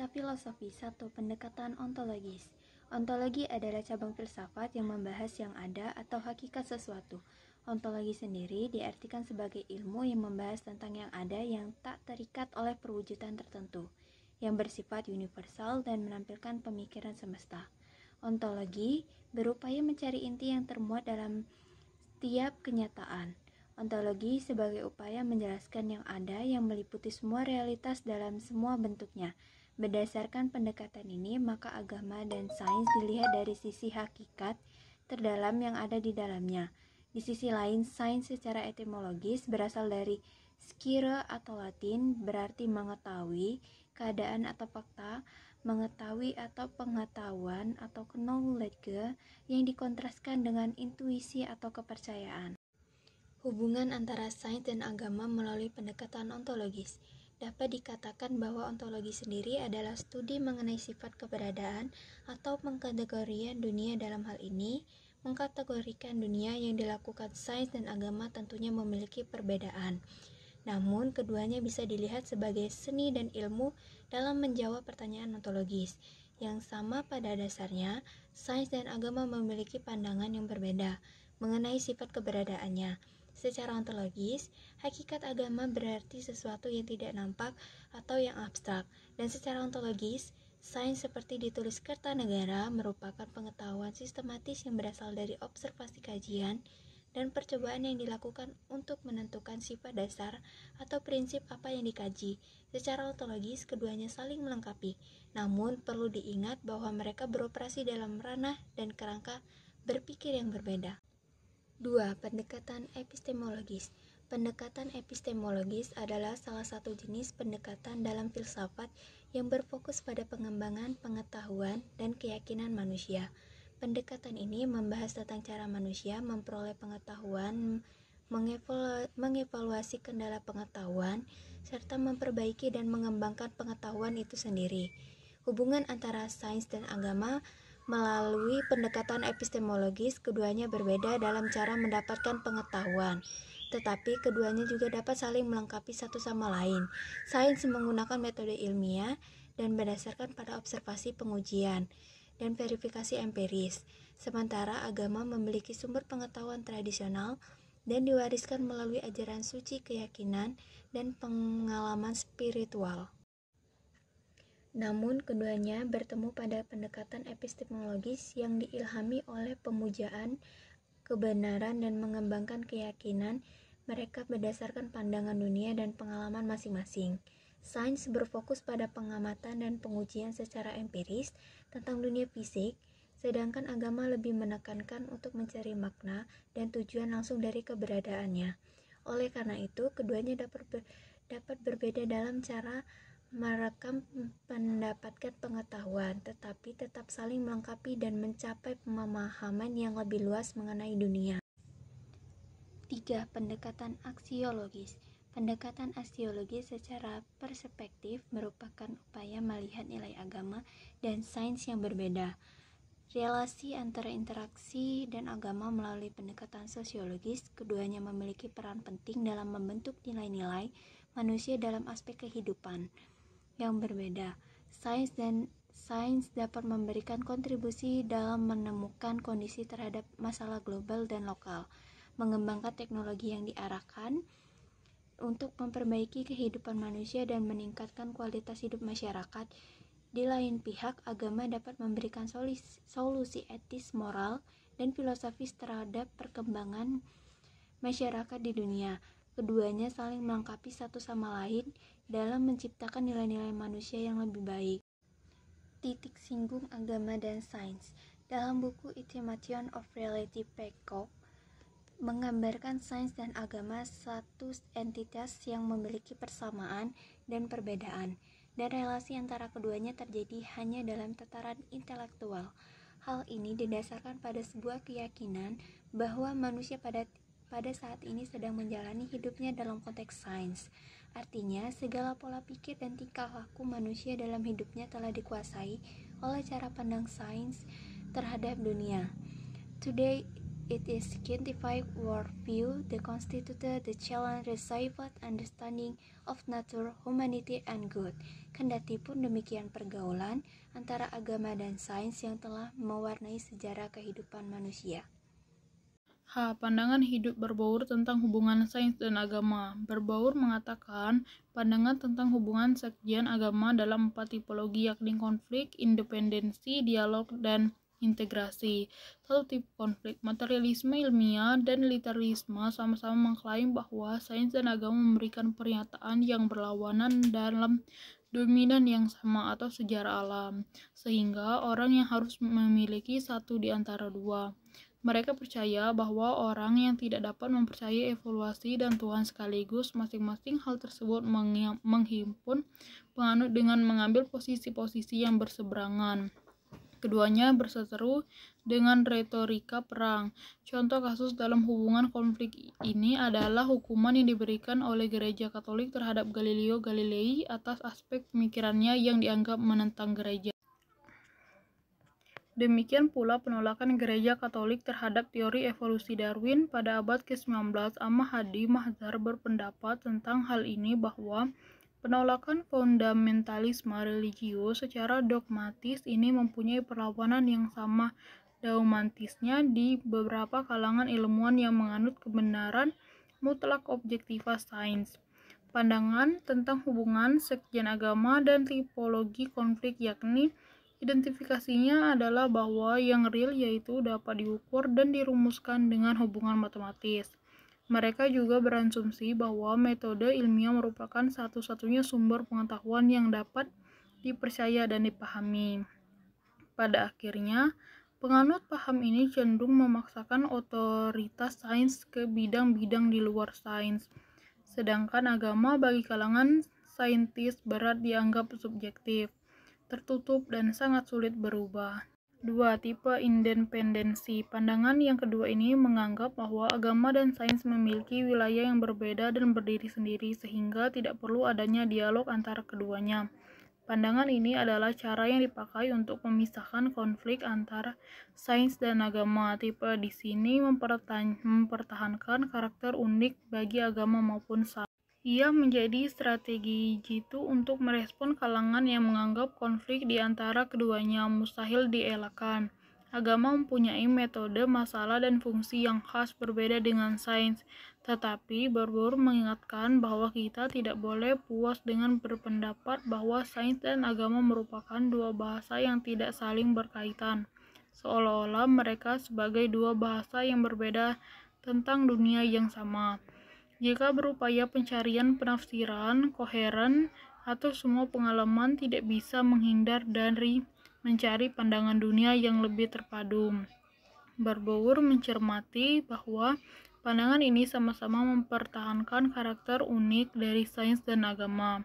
Analisa filosofi 1. Pendekatan ontologis. Ontologi adalah cabang filsafat yang membahas yang ada atau hakikat sesuatu. Ontologi sendiri diartikan sebagai ilmu yang membahas tentang yang ada yang tak terikat oleh perwujudan tertentu, yang bersifat universal dan menampilkan pemikiran semesta. Ontologi berupaya mencari inti yang termuat dalam setiap kenyataan. Ontologi sebagai upaya menjelaskan yang ada yang meliputi semua realitas dalam semua bentuknya. Berdasarkan pendekatan ini, maka agama dan sains dilihat dari sisi hakikat terdalam yang ada di dalamnya. Di sisi lain, sains secara etimologis berasal dari scire atau Latin, berarti mengetahui, keadaan atau fakta, mengetahui atau pengetahuan atau knowledge yang dikontraskan dengan intuisi atau kepercayaan. Hubungan antara sains dan agama melalui pendekatan ontologis. Dapat dikatakan bahwa ontologi sendiri adalah studi mengenai sifat keberadaan atau pengkategorian dunia. Dalam hal ini, mengkategorikan dunia yang dilakukan sains dan agama tentunya memiliki perbedaan. Namun, keduanya bisa dilihat sebagai seni dan ilmu dalam menjawab pertanyaan ontologis. Yang sama pada dasarnya, sains dan agama memiliki pandangan yang berbeda mengenai sifat keberadaannya. Secara ontologis, hakikat agama berarti sesuatu yang tidak nampak atau yang abstrak, dan secara ontologis, sains seperti ditulis Kertanegara merupakan pengetahuan sistematis yang berasal dari observasi kajian dan percobaan yang dilakukan untuk menentukan sifat dasar atau prinsip apa yang dikaji. Secara ontologis, keduanya saling melengkapi, namun perlu diingat bahwa mereka beroperasi dalam ranah dan kerangka berpikir yang berbeda. 2. Pendekatan epistemologis. Pendekatan epistemologis adalah salah satu jenis pendekatan dalam filsafat yang berfokus pada pengembangan pengetahuan dan keyakinan manusia. Pendekatan ini membahas tentang cara manusia memperoleh pengetahuan, mengevaluasi kendala pengetahuan, serta memperbaiki dan mengembangkan pengetahuan itu sendiri. Hubungan antara sains dan agama melalui pendekatan epistemologis, keduanya berbeda dalam cara mendapatkan pengetahuan, tetapi keduanya juga dapat saling melengkapi satu sama lain. Sains menggunakan metode ilmiah dan berdasarkan pada observasi pengujian dan verifikasi empiris, sementara agama memiliki sumber pengetahuan tradisional dan diwariskan melalui ajaran suci, keyakinan, dan pengalaman spiritual. Namun, keduanya bertemu pada pendekatan epistemologis yang diilhami oleh pemujaan, kebenaran, dan mengembangkan keyakinan mereka berdasarkan pandangan dunia dan pengalaman masing-masing. Sains berfokus pada pengamatan dan pengujian secara empiris tentang dunia fisik, sedangkan agama lebih menekankan untuk mencari makna dan tujuan langsung dari keberadaannya. Oleh karena itu, keduanya dapat berbeda dalam cara mereka mendapatkan pengetahuan, tetapi tetap saling melengkapi dan mencapai pemahaman yang lebih luas mengenai dunia. 3. Pendekatan aksiologis. Pendekatan aksiologis secara perspektif merupakan upaya melihat nilai agama dan sains yang berbeda. Relasi antara interaksi dan agama melalui pendekatan sosiologis, keduanya memiliki peran penting dalam membentuk nilai-nilai manusia dalam aspek kehidupan yang berbeda. Sains dapat memberikan kontribusi dalam menemukan kondisi terhadap masalah global dan lokal, mengembangkan teknologi yang diarahkan untuk memperbaiki kehidupan manusia dan meningkatkan kualitas hidup masyarakat. Di lain pihak, agama dapat memberikan solusi etis, moral, dan filosofis terhadap perkembangan masyarakat di dunia. Keduanya saling melengkapi satu sama lain dalam menciptakan nilai-nilai manusia yang lebih baik. Titik singgung agama dan sains. Dalam buku Estimation of Reality, Peacock menggambarkan sains dan agama satu entitas yang memiliki persamaan dan perbedaan, dan relasi antara keduanya terjadi hanya dalam tataran intelektual. Hal ini didasarkan pada sebuah keyakinan bahwa manusia pada saat ini sedang menjalani hidupnya dalam konteks sains. Artinya, segala pola pikir dan tingkah laku manusia dalam hidupnya telah dikuasai oleh cara pandang sains terhadap dunia. Today, It is scientific worldview that constituted the challenge received understanding of nature, humanity, and good. Kendati pun demikian, pergaulan antara agama dan sains yang telah mewarnai sejarah kehidupan manusia. Pandangan hidup Barbour tentang hubungan sains dan agama. Barbour mengatakan pandangan tentang hubungan sekjian agama dalam 4 tipologi, yakni konflik, independensi, dialog, dan integrasi. Satu tipe konflik, materialisme ilmiah dan literalisme sama-sama mengklaim bahwa sains dan agama memberikan pernyataan yang berlawanan dalam dominan yang sama atau sejarah alam, sehingga orang yang harus memiliki satu di antara dua. Mereka percaya bahwa orang yang tidak dapat mempercayai evolusi dan Tuhan sekaligus, masing-masing hal tersebut menghimpun penganut dengan mengambil posisi-posisi yang berseberangan. Keduanya berseteru dengan retorika perang. Contoh kasus dalam hubungan konflik ini adalah hukuman yang diberikan oleh Gereja Katolik terhadap Galileo Galilei atas aspek pemikirannya yang dianggap menentang gereja. Demikian pula penolakan Gereja Katolik terhadap teori evolusi Darwin pada abad ke-19. Ahmad Hadi Mahzar berpendapat tentang hal ini bahwa penolakan fundamentalisme religius secara dogmatis ini mempunyai perlawanan yang sama dogmatisnya di beberapa kalangan ilmuwan yang menganut kebenaran mutlak objektivitas sains. Pandangan tentang hubungan sekjian agama dan tipologi konflik, yakni identifikasinya adalah bahwa yang real yaitu dapat diukur dan dirumuskan dengan hubungan matematis. Mereka juga berasumsi bahwa metode ilmiah merupakan satu-satunya sumber pengetahuan yang dapat dipercaya dan dipahami. Pada akhirnya, penganut paham ini cenderung memaksakan otoritas sains ke bidang-bidang di luar sains, sedangkan agama bagi kalangan saintis berat dianggap subjektif, tertutup, dan sangat sulit berubah. 2. Tipe independensi. Pandangan yang kedua ini menganggap bahwa agama dan sains memiliki wilayah yang berbeda dan berdiri sendiri, sehingga tidak perlu adanya dialog antara keduanya. Pandangan ini adalah cara yang dipakai untuk memisahkan konflik antara sains dan agama. Tipe di sini mempertahankan karakter unik bagi agama maupun sains. Ia menjadi strategi jitu untuk merespon kalangan yang menganggap konflik di antara keduanya mustahil dielakkan. Agama mempunyai metode, masalah, dan fungsi yang khas berbeda dengan sains, tetapi Barbour mengingatkan bahwa kita tidak boleh puas dengan berpendapat bahwa sains dan agama merupakan dua bahasa yang tidak saling berkaitan, seolah-olah mereka sebagai dua bahasa yang berbeda tentang dunia yang sama. Jika berupaya pencarian penafsiran koheren atau semua pengalaman tidak bisa menghindar dari mencari pandangan dunia yang lebih terpadu. Barbour mencermati bahwa pandangan ini sama-sama mempertahankan karakter unik dari sains dan agama.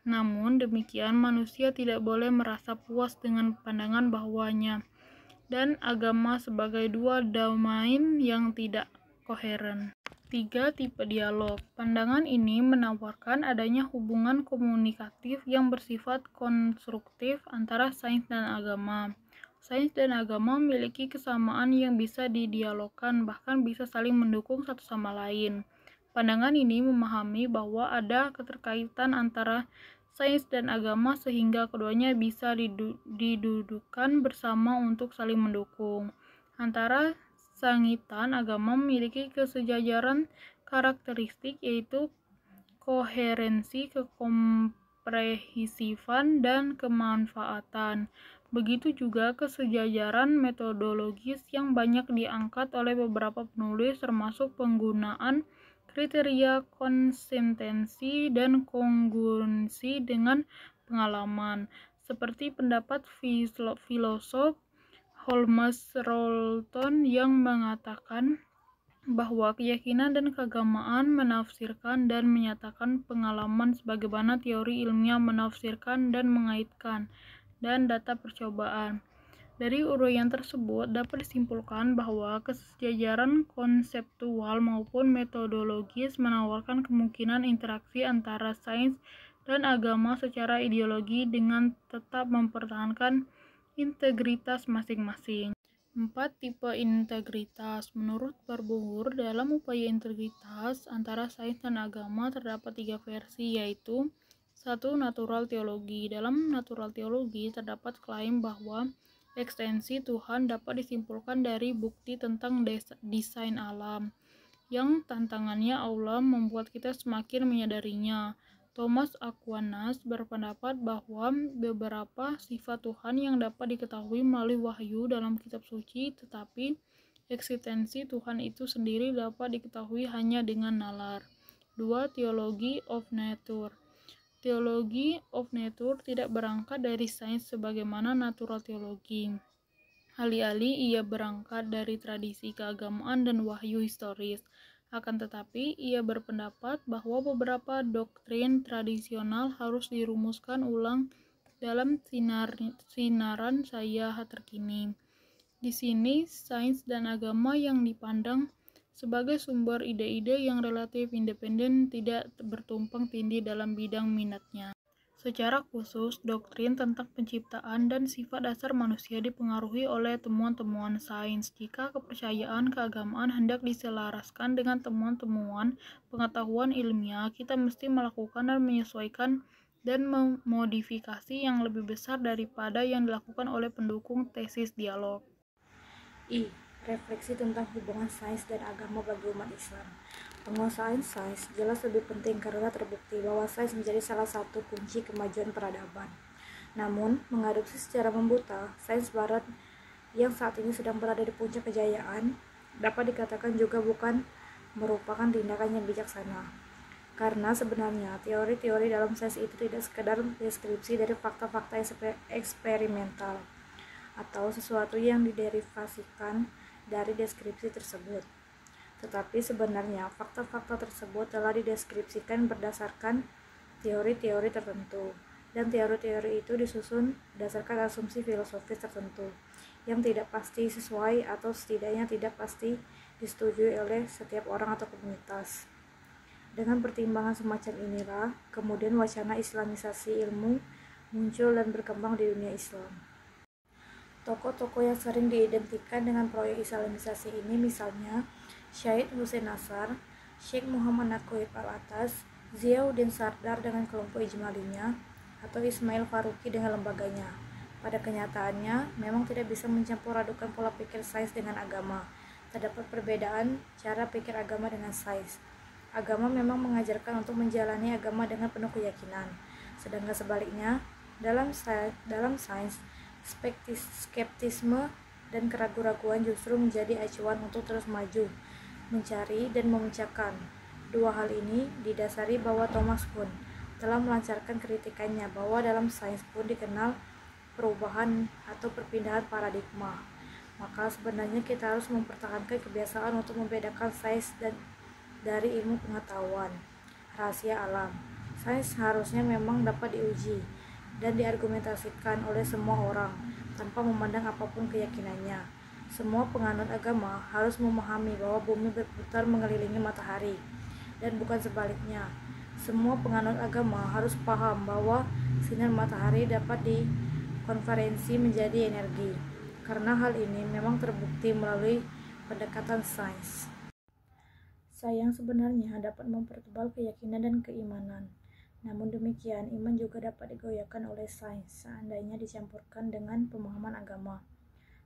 Namun demikian, manusia tidak boleh merasa puas dengan pandangan bahwanya dan agama sebagai dua domain yang tidak koheren. 3. Tipe dialog. Pandangan ini menawarkan adanya hubungan komunikatif yang bersifat konstruktif antara sains dan agama. Sains dan agama memiliki kesamaan yang bisa didialogkan, bahkan bisa saling mendukung satu sama lain. Pandangan ini memahami bahwa ada keterkaitan antara sains dan agama sehingga keduanya bisa didudukan bersama untuk saling mendukung. Antara sangitan agama memiliki kesejajaran karakteristik, yaitu koherensi, kekomprehensifan, dan kemanfaatan. Begitu juga kesejajaran metodologis yang banyak diangkat oleh beberapa penulis, termasuk penggunaan kriteria konsistensi dan kongruensi dengan pengalaman, seperti pendapat filosof Holmes Rolton yang mengatakan bahwa keyakinan dan keagamaan menafsirkan dan menyatakan pengalaman sebagaimana teori ilmiah menafsirkan dan mengaitkan dan data percobaan. Dari uraian tersebut dapat disimpulkan bahwa kesejajaran konseptual maupun metodologis menawarkan kemungkinan interaksi antara sains dan agama secara ideologi dengan tetap mempertahankan integritas masing-masing. 4. Tipe integritas. Menurut Barbour, dalam upaya integritas antara sains dan agama terdapat 3 versi, yaitu 1. Natural teologi. Dalam natural teologi terdapat klaim bahwa ekstensi Tuhan dapat disimpulkan dari bukti tentang desain alam, yang tantangannya Allah membuat kita semakin menyadarinya. Thomas Aquinas berpendapat bahwa beberapa sifat Tuhan yang dapat diketahui melalui wahyu dalam kitab suci, tetapi eksistensi Tuhan itu sendiri dapat diketahui hanya dengan nalar. 2. Theology of nature. Theology of nature tidak berangkat dari sains sebagaimana natural teologi. Alih-alih ia berangkat dari tradisi keagamaan dan wahyu historis. Akan tetapi, ia berpendapat bahwa beberapa doktrin tradisional harus dirumuskan ulang dalam sinaran saya terkini. Di sini, sains dan agama yang dipandang sebagai sumber ide-ide yang relatif independen tidak bertumpang tindih dalam bidang minatnya. Secara khusus, doktrin tentang penciptaan dan sifat dasar manusia dipengaruhi oleh temuan-temuan sains. Jika kepercayaan keagamaan hendak diselaraskan dengan temuan-temuan pengetahuan ilmiah, kita mesti melakukan dan menyesuaikan dan memodifikasi yang lebih besar daripada yang dilakukan oleh pendukung tesis dialog. Refleksi tentang hubungan sains dan agama bagi umat Islam. Penguasaan sains jelas lebih penting karena terbukti bahwa sains menjadi salah satu kunci kemajuan peradaban. Namun, mengadopsi secara membuta, sains barat yang saat ini sedang berada di puncak kejayaan dapat dikatakan juga bukan merupakan tindakan yang bijaksana. Karena sebenarnya teori-teori dalam sains itu tidak sekedar deskripsi dari fakta-fakta eksperimental atau sesuatu yang diderivasikan dari deskripsi tersebut. Tetapi sebenarnya fakta-fakta tersebut telah dideskripsikan berdasarkan teori-teori tertentu, dan teori-teori itu disusun berdasarkan asumsi filosofis tertentu yang tidak pasti sesuai atau setidaknya tidak pasti disetujui oleh setiap orang atau komunitas. Dengan pertimbangan semacam inilah, kemudian wacana islamisasi ilmu muncul dan berkembang di dunia Islam. Tokoh-tokoh yang sering diidentikan dengan proyek islamisasi ini misalnya Syed Hussein Nasr, Sheikh Muhammad Naqib Al-Atas, Ziauddin Sardar dengan kelompok Ijmalinya, atau Ismail Faruqi dengan lembaganya. Pada kenyataannya, memang tidak bisa mencampur adukan pola pikir sains dengan agama. Terdapat perbedaan cara pikir agama dengan sains. Agama memang mengajarkan untuk menjalani agama dengan penuh keyakinan. Sedangkan sebaliknya, dalam sains, skeptisme dan keraguan-raguan justru menjadi acuan untuk terus maju, mencari dan memecahkan. Dua hal ini didasari bahwa Thomas Kuhn telah melancarkan kritikannya bahwa dalam sains pun dikenal perubahan atau perpindahan paradigma. Maka sebenarnya kita harus mempertahankan kebiasaan untuk membedakan sains dari ilmu pengetahuan, rahasia alam. Sains harusnya memang dapat diuji dan diargumentasikan oleh semua orang tanpa memandang apapun keyakinannya. Semua penganut agama harus memahami bahwa bumi berputar mengelilingi matahari dan bukan sebaliknya. Semua penganut agama harus paham bahwa sinar matahari dapat dikonversi menjadi energi. Karena hal ini memang terbukti melalui pendekatan sains. Sayang sebenarnya dapat mempertebal keyakinan dan keimanan. Namun demikian, iman juga dapat digoyahkan oleh sains seandainya dicampurkan dengan pemahaman agama.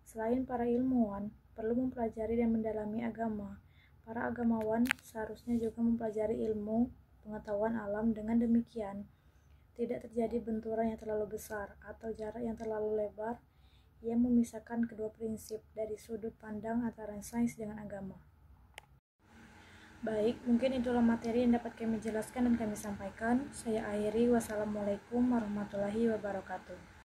Selain para ilmuwan perlu mempelajari dan mendalami agama, para agamawan seharusnya juga mempelajari ilmu pengetahuan alam. Dengan demikian, tidak terjadi benturan yang terlalu besar atau jarak yang terlalu lebar yang memisahkan kedua prinsip dari sudut pandang antara sains dengan agama. Baik, mungkin itulah materi yang dapat kami jelaskan dan kami sampaikan. Saya akhiri. Wassalamualaikum warahmatullahi wabarakatuh.